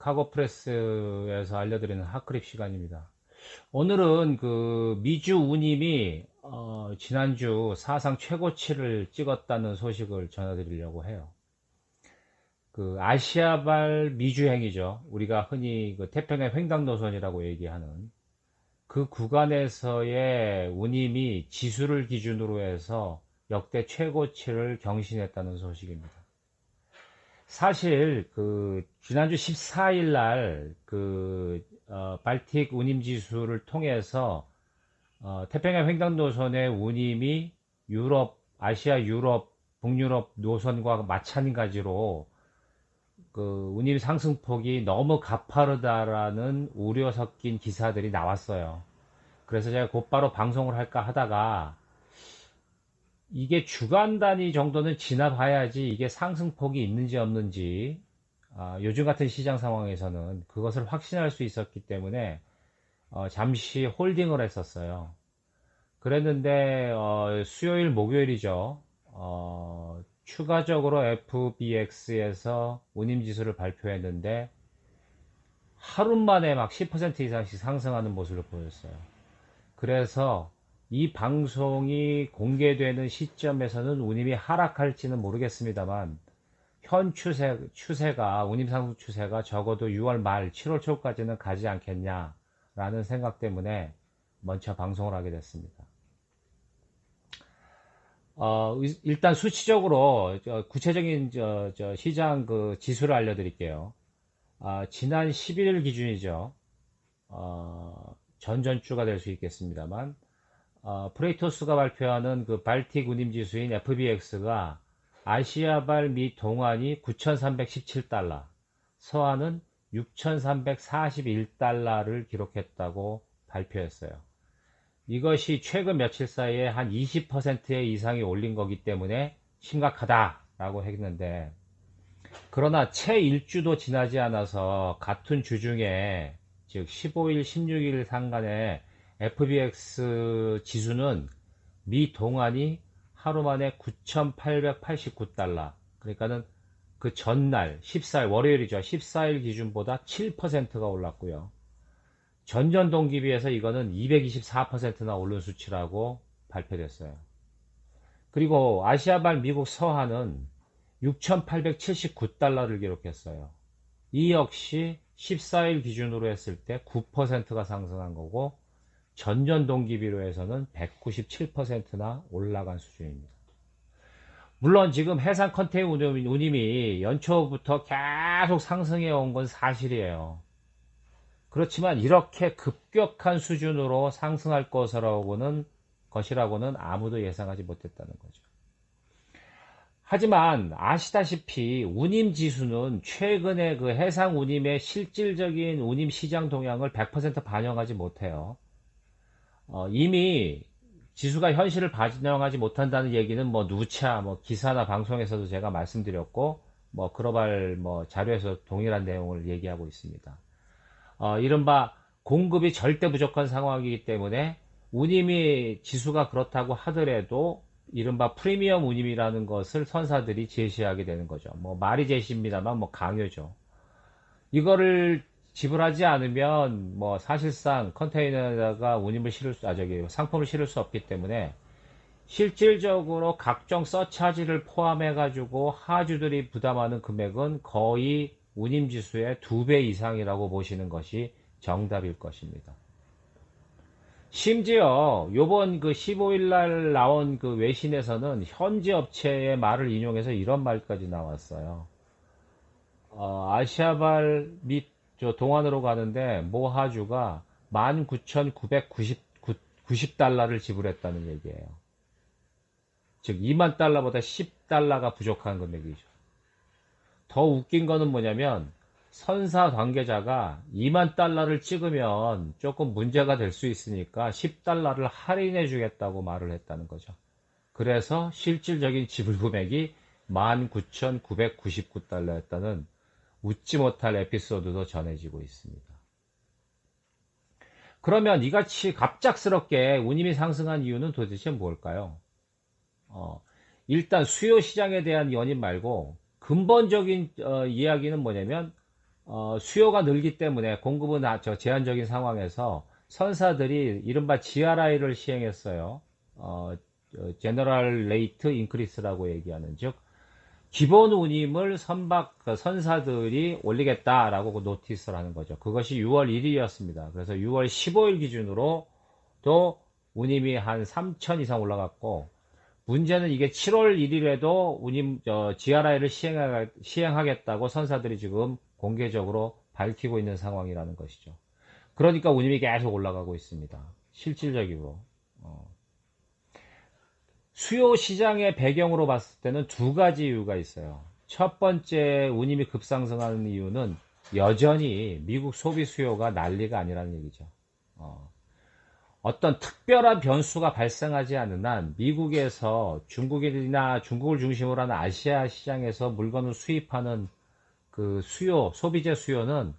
카고프레스에서 알려드리는 핫크립 시간입니다. 오늘은 그 미주 운임이 지난주 사상 최고치를 찍었다는 소식을 전해드리려고 해요. 그 아시아발 미주행이죠. 우리가 흔히 그 태평양 횡단노선이라고 얘기하는 그 구간에서의 운임이 지수를 기준으로 해서 역대 최고치를 경신했다는 소식입니다. 사실 그 지난주 14일 날그 발틱 운임 지수를 통해서 태평양 횡단 노선의 운임이 유럽, 아시아, 유럽, 북유럽 노선과 마찬가지로 그 운임 상승폭이 너무 가파르다라는 우려 섞인 기사들이 나왔어요. 그래서 제가 곧바로 방송을 할까 하다가 이게 주간 단위 정도는 지나봐야지 이게 상승폭이 있는지 없는지 요즘 같은 시장 상황에서는 그것을 확신할 수 있었기 때문에 잠시 홀딩을 했었어요. 그랬는데 수요일 목요일이죠. 추가적으로 FBX에서 운임지수를 발표했는데 하루 만에 막 10% 이상씩 상승하는 모습을 보였어요. 그래서 이 방송이 공개되는 시점에서는 운임이 하락할지는 모르겠습니다만 현 추세가 운임 상승 추세가 적어도 6월 말 7월 초까지는 가지 않겠냐라는 생각 때문에 먼저 방송을 하게 됐습니다. 일단 수치적으로 구체적인 시장 그 지수를 알려드릴게요. 지난 11일 기준이죠. 전전주가 될 수 있겠습니다만 프레이토스가 발표하는 그 발틱 운임 지수인 FBX가 아시아발 및 동안이 9,317달러, 서한은 6,341달러를 기록했다고 발표했어요. 이것이 최근 며칠 사이에 한 20% 이상이 올린 거기 때문에 심각하다라고 했는데, 그러나 채 일주도 지나지 않아서 같은 주 중에 즉 15일, 16일 상간에 FBX 지수는 미 동안이 하루 만에 9,889달러, 그러니까는 그 전날 14일 월요일이죠. 14일 기준보다 7%가 올랐고요. 전전 동기 비해서 이거는 224%나 오른 수치라고 발표됐어요. 그리고 아시아발 미국 서한은 6,879달러를 기록했어요. 이 역시 14일 기준으로 했을 때 9%가 상승한 거고 전전 동기비로 해서는 197%나 올라간 수준입니다. 물론 지금 해상 컨테이너 운임이 연초부터 계속 상승해 온 건 사실이에요. 그렇지만 이렇게 급격한 수준으로 상승할 것이라고는 아무도 예상하지 못했다는 거죠. 하지만 아시다시피 운임 지수는 최근에 그 해상 운임의 실질적인 운임 시장 동향을 100% 반영하지 못해요. 이미 지수가 현실을 반영하지 못한다는 얘기는 뭐 누차 뭐 기사나 방송에서도 제가 말씀드렸고 뭐 글로벌 뭐 자료에서 동일한 내용을 얘기하고 있습니다. 이른바 공급이 절대 부족한 상황이기 때문에 운임이 지수가 그렇다고 하더라도 이른바 프리미엄 운임이라는 것을 선사들이 제시하게 되는 거죠. 뭐 말이 제시입니다만 뭐 강요죠. 이거를 지불하지 않으면 뭐 사실상 컨테이너에다가 운임을 실을 수, 상품을 실을 수 없기 때문에 실질적으로 각종 서차지를 포함해 가지고 하주들이 부담하는 금액은 거의 운임 지수의 2배 이상이라고 보시는 것이 정답일 것입니다. 심지어 요번 그 15일 날 나온 그 외신에서는 현지 업체의 말을 인용해서 이런 말까지 나왔어요. 아시아발 및 저 동안으로 가는데 모 하주가 19,990달러를 지불했다는 얘기예요. 즉 2만 달러보다 10달러가 부족한 금액이죠. 더 웃긴 거는 뭐냐면 선사 관계자가 2만 달러를 찍으면 조금 문제가 될 수 있으니까 10달러를 할인해 주겠다고 말을 했다는 거죠. 그래서 실질적인 지불 금액이 19,999달러였다는 웃지 못할 에피소드도 전해지고 있습니다. 그러면 이같이 갑작스럽게 운임이 상승한 이유는 도대체 뭘까요? 일단 수요 시장에 대한 연인 말고 근본적인 이야기는 뭐냐면 수요가 늘기 때문에 공급은 제한적인 상황에서 선사들이 이른바 GRI를 시행했어요. General Rate Increase라고 얘기하는, 즉 기본 운임을 선사들이 올리겠다라고 노티스를 하는 거죠. 그것이 6월 1일이었습니다. 그래서 6월 15일 기준으로 또 운임이 한 3천 이상 올라갔고, 문제는 이게 7월 1일에도 GRI를 시행하겠다고 선사들이 지금 공개적으로 밝히고 있는 상황이라는 것이죠. 그러니까 운임이 계속 올라가고 있습니다. 실질적으로. 수요 시장의 배경으로 봤을 때는 두 가지 이유가 있어요. 첫 번째, 운임이 급상승하는 이유는 여전히 미국 소비 수요가 난리가 아니라는 얘기죠. 어떤 특별한 변수가 발생하지 않는 한 미국에서 중국이나 중국을 중심으로 하는 아시아 시장에서 물건을 수입하는 그 소비재 수요는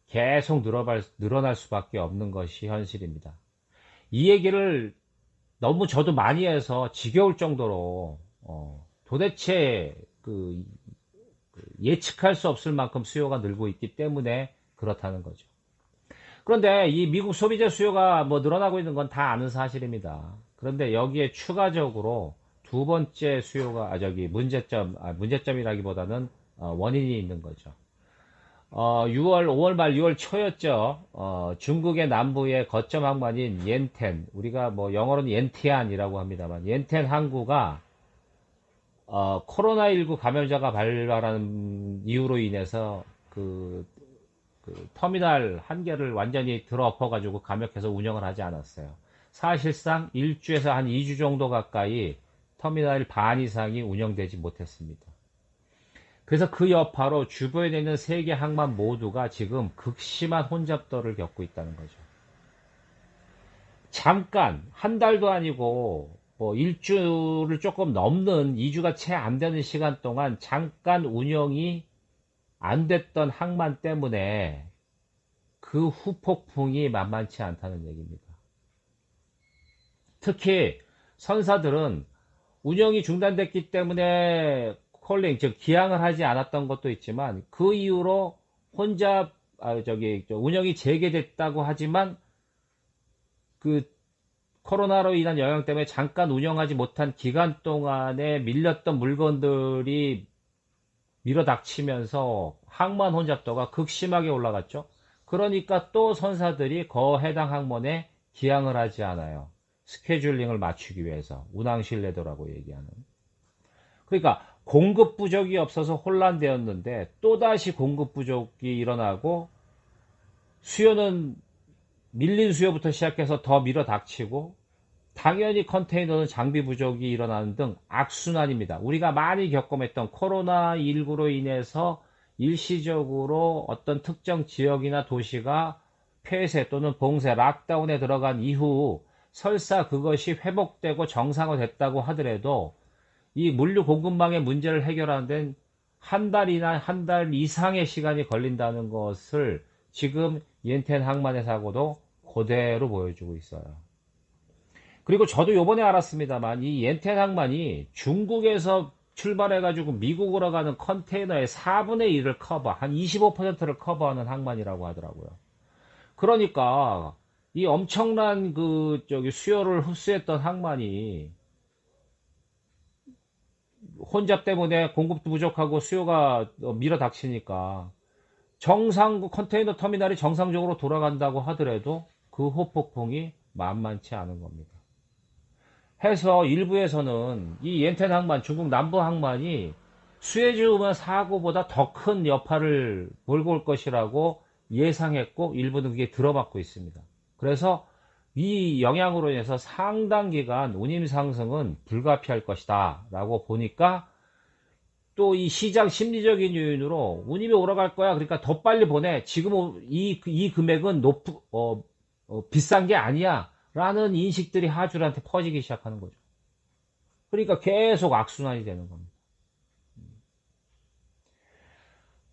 계속 늘어날 수밖에 없는 것이 현실입니다. 이 얘기를 너무 저도 많이 해서 지겨울 정도로 도대체 예측할 수 없을 만큼 수요가 늘고 있기 때문에 그렇다는 거죠. 그런데 이 미국 소비재 수요가 뭐 늘어나고 있는 건 다 아는 사실입니다. 그런데 여기에 추가적으로 두 번째 수요가 문제점이라기보다는 원인이 있는 거죠. 5월 말 6월 초였죠. 중국의 남부의 거점 항만인 옌텐, 우리가 뭐 영어로는 옌티안이라고 합니다만, 옌텐 항구가 코로나19 감염자가 발발한 이유로 인해서 터미널 한 개를 완전히 들어엎어가지고 감역해서 운영을 하지 않았어요. 사실상 1주에서 한 2주 정도 가까이 터미널 반 이상이 운영되지 못했습니다. 그래서 그 여파로 주변에 있는 세 개 항만 모두가 지금 극심한 혼잡도를 겪고 있다는 거죠. 잠깐 한 달도 아니고 뭐 일주를 조금 넘는 2주가 채 안 되는 시간 동안 잠깐 운영이 안 됐던 항만 때문에 그 후폭풍이 만만치 않다는 얘기입니다. 특히 선사들은 운영이 중단됐기 때문에 즉 기항을 하지 않았던 것도 있지만, 그 이후로 운영이 재개됐다고 하지만 그 코로나로 인한 영향 때문에 잠깐 운영하지 못한 기간 동안에 밀렸던 물건들이 밀어닥치면서 항만 혼잡도가 극심하게 올라갔죠. 그러니까 또 선사들이 해당 항만에 기항을 하지 않아요. 스케줄링을 맞추기 위해서 운항 신뢰도라고 얘기하는. 그러니까 공급 부족이 없어서 혼란되었는데 또다시 공급 부족이 일어나고, 수요는 밀린 수요부터 시작해서 더 밀어닥치고, 당연히 컨테이너는 장비 부족이 일어나는 등 악순환입니다. 우리가 많이 경험했던 코로나19로 인해서 일시적으로 어떤 특정 지역이나 도시가 폐쇄 또는 봉쇄, 락다운에 들어간 이후 설사 그것이 회복되고 정상화됐다고 하더라도 이 물류 공급망의 문제를 해결하는 데는 한 달이나 한 달 이상의 시간이 걸린다는 것을 지금 옌텐 항만의 사고도 그대로 보여주고 있어요. 그리고 저도 요번에 알았습니다만, 이 옌텐 항만이 중국에서 출발해가지고 미국으로 가는 컨테이너의 4분의 1을 한 25%를 커버하는 항만이라고 하더라고요. 그러니까 이 엄청난 수요를 흡수했던 항만이 혼잡 때문에 공급도 부족하고 수요가 밀어닥치니까 컨테이너 터미널이 정상적으로 돌아간다고 하더라도 그 후폭풍이 만만치 않은 겁니다. 해서 일부에서는 이 옌텐 항만, 중국 남부 항만이 수에즈우먼 사고보다 더 큰 여파를 몰고 올 것이라고 예상했고, 일부는 그게 들어맞고 있습니다. 그래서 이 영향으로 인해서 상당 기간 운임 상승은 불가피할 것이다 라고 보니까, 또 이 시장 심리적인 요인으로 운임이 올라갈 거야, 그러니까 더 빨리 보내, 지금 이 금액은 비싼 게 아니야 라는 인식들이 하주한테 퍼지기 시작하는 거죠. 그러니까 계속 악순환이 되는 겁니다.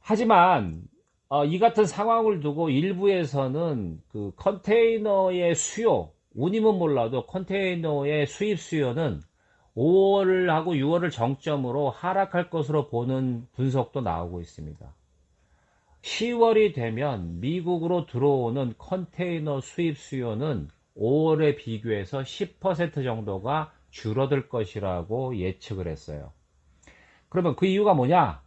하지만 이 같은 상황을 두고 일부에서는 그 컨테이너의 수요, 운임은 몰라도 컨테이너의 수입 수요는 5월하고 6월을 정점으로 하락할 것으로 보는 분석도 나오고 있습니다. 10월이 되면 미국으로 들어오는 컨테이너 수입 수요는 5월에 비교해서 10% 정도가 줄어들 것이라고 예측을 했어요. 그러면 그 이유가 뭐냐?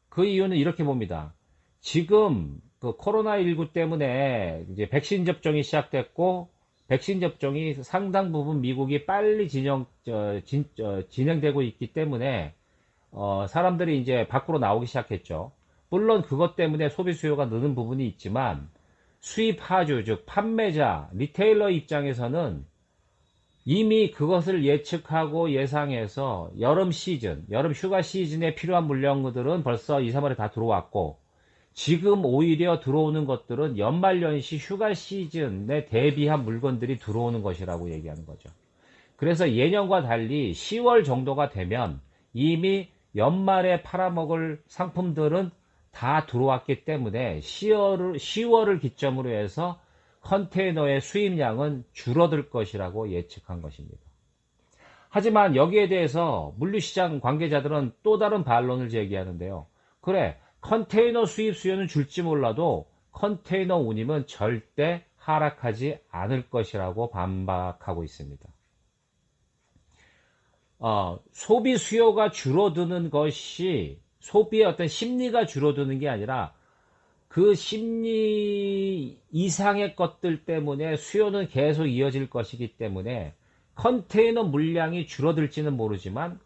그 이유는 이렇게 봅니다. 지금 그 코로나19 때문에 이제 백신 접종이 시작됐고, 백신 접종이 상당 부분 미국이 빨리 진행되고 있기 때문에 사람들이 이제 밖으로 나오기 시작했죠. 물론 그것 때문에 소비 수요가 느는 부분이 있지만 수입 하주, 즉 판매자, 리테일러 입장에서는 이미 그것을 예측하고 예상해서 여름 시즌, 여름 휴가 시즌에 필요한 물량들은 벌써 2, 3월에 다 들어왔고, 지금 오히려 들어오는 것들은 연말연시 휴가 시즌에 대비한 물건들이 들어오는 것이라고 얘기하는 거죠. 그래서 예년과 달리 10월 정도가 되면 이미 연말에 팔아먹을 상품들은 다 들어왔기 때문에 10월을 기점으로 해서 컨테이너의 수입량은 줄어들 것이라고 예측한 것입니다. 하지만 여기에 대해서 물류시장 관계자들은 또 다른 반론을 제기하는데요. 그래, 컨테이너 수입 수요는 줄지 몰라도 컨테이너 운임은 절대 하락하지 않을 것이라고 반박하고 있습니다. 소비 수요가 줄어드는 것이 소비의 어떤 심리가 줄어드는 게 아니라 그 심리 이상의 것들 때문에 수요는 계속 이어질 것이기 때문에 컨테이너 물량이 줄어들지는 모르지만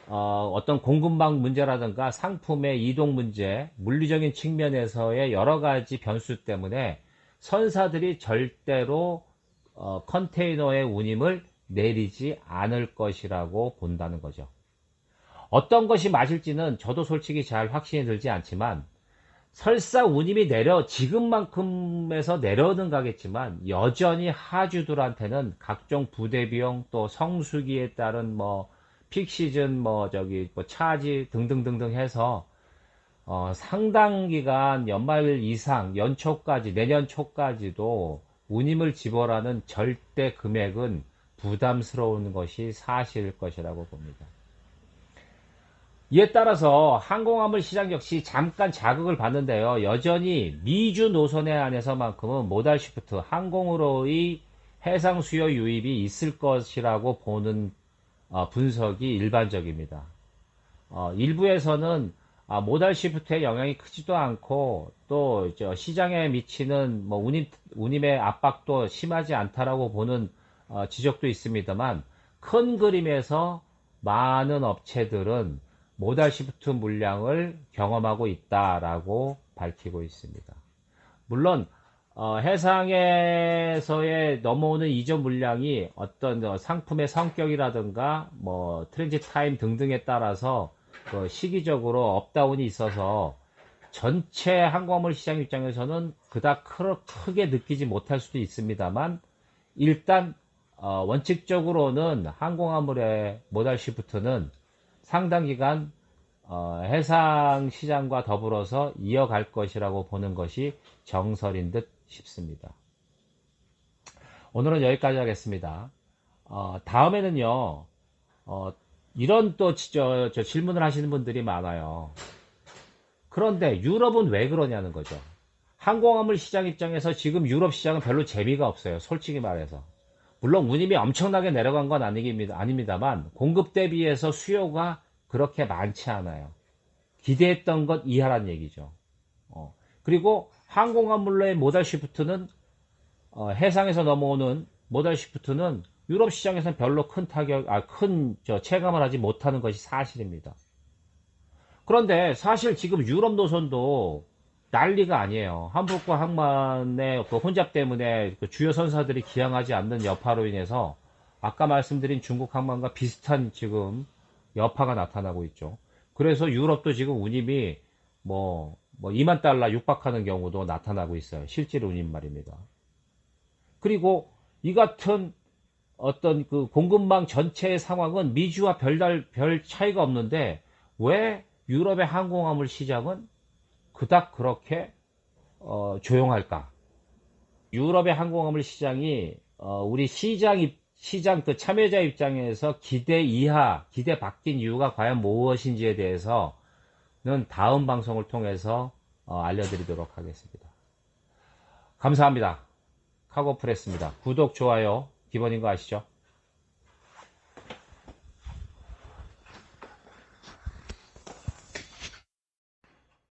어떤 공급망 문제라든가 상품의 이동 문제, 물리적인 측면에서의 여러 가지 변수 때문에 선사들이 절대로 컨테이너의 운임을 내리지 않을 것이라고 본다는 거죠. 어떤 것이 맞을지는 저도 솔직히 잘 확신이 들지 않지만 설사 운임이 지금만큼에서 내려는 가겠지만 여전히 하주들한테는 각종 부대 비용 또 성수기에 따른 픽시즌 차지 등등등등 해서 상당 기간 연말 이상 연초까지 내년 초까지도 운임을 지불하는 절대 금액은 부담스러운 것이 사실일 것이라고 봅니다. 이에 따라서 항공화물 시장 역시 잠깐 자극을 받는데요. 여전히 미주 노선에 한해서만큼은 모달 시프트, 항공으로의 해상 수요 유입이 있을 것이라고 보는 분석이 일반적입니다. 일부에서는 모달 시프트의 영향이 크지도 않고 또 시장에 미치는 운임의 압박도 심하지 않다라고 보는 지적도 있습니다만 큰 그림에서 많은 업체들은 모달 시프트 물량을 경험하고 있다라고 밝히고 있습니다. 물론 해상에서의 넘어오는 이전 물량이 어떤 상품의 성격이라든가 트랜짓 타임 등등에 따라서 시기적으로 업다운이 있어서 전체 항공화물 시장 입장에서는 그닥 크게 느끼지 못할 수도 있습니다만 일단 원칙적으로는 항공화물의 모달 시프트는 상당 기간 해상 시장과 더불어서 이어갈 것이라고 보는 것이 정설인 듯 싶습니다. 오늘은 여기까지 하겠습니다. 다음에는요, 이런 또 질문을 하시는 분들이 많아요. 그런데 유럽은 왜 그러냐는 거죠. 항공화물 시장 입장에서 지금 유럽 시장은 별로 재미가 없어요. 솔직히 말해서. 물론 운임이 엄청나게 내려간 건 아닙니다만 공급 대비해서 수요가 그렇게 많지 않아요. 기대했던 것 이하란 얘기죠. 그리고 항공화물로의 모달 시프트는 해상에서 넘어오는 모달 시프트는 유럽 시장에서는 별로 큰 체감을 하지 못하는 것이 사실입니다. 그런데 사실 지금 유럽 노선도 난리가 아니에요. 함부르크 항만의 그 혼잡 때문에 그 주요 선사들이 기항하지 않는 여파로 인해서 아까 말씀드린 중국 항만과 비슷한 지금 여파가 나타나고 있죠. 그래서 유럽도 지금 운임이 2만 달러 육박하는 경우도 나타나고 있어요. 실질 운임 말입니다. 그리고 이 같은 어떤 그 공급망 전체의 상황은 미주와 별 차이가 없는데 왜 유럽의 항공화물 시장은 그닥 그렇게 조용할까? 유럽의 항공화물 시장이 우리 시장 그 참여자 입장에서 기대 이하, 기대 바뀐 이유가 과연 무엇인지에 대해서는 다음 방송을 통해서 알려드리도록 하겠습니다. 감사합니다. 카고프레스입니다. 구독, 좋아요 기본인 거 아시죠?